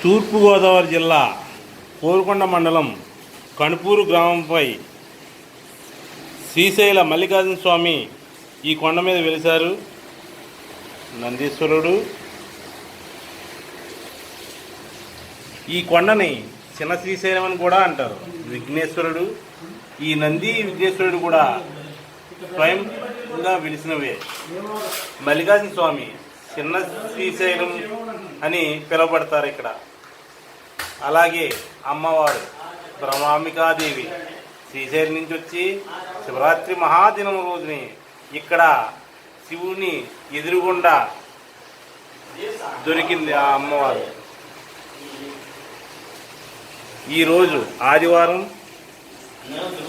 తూర్పుగోదావరి జిల్లా కోరుకొండ మండలం కణుపూరు గ్రామంపై శ్రీశైల మల్లికార్జున స్వామి ఈ కొండ మీద వెలిశారు. నందీశ్వరుడు ఈ కొండని చిన్న శ్రీశైలం అని కూడా అంటారు. విఘ్నేశ్వరుడు, ఈ నంది విఘ్నేశ్వరుడు కూడా స్వయంగా వెలిసినవే. మల్లికార్జున స్వామి చిన్న శ్రీశైలం అని పిలువబడతారు ఇక్కడ. అలాగే అమ్మవారు బ్రహ్మాంబికాదేవి శ్రీశైలం నుంచి వచ్చి శివరాత్రి మహాదినం రోజుని ఇక్కడ శివుని ఎదురుగుండా దొరికింది ఆ అమ్మవారు. ఈరోజు ఆదివారం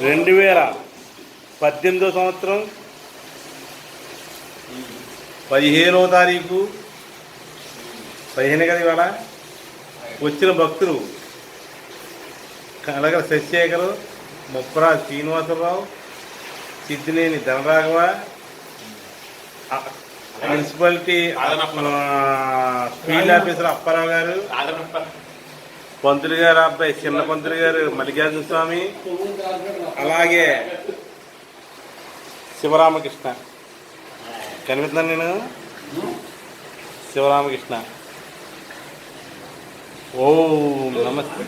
2018 సంవత్సరం 15వ తారీఖు 15 కదా ఇవాళ. వచ్చిన భక్తులు Kalagala Sasisekhar, Mupparaju Srinivasarao, Siddhineni Dhanaraghava, municipality field officer Apparao గారు, పంతులు గారు అబ్బాయి చిన్న పంతులు గారు మల్లికార్జున స్వామి, అలాగే శివరామకృష్ణ కనిపిస్తున్నాను నేను. శివరామకృష్ణ. ఓం నమస్తే.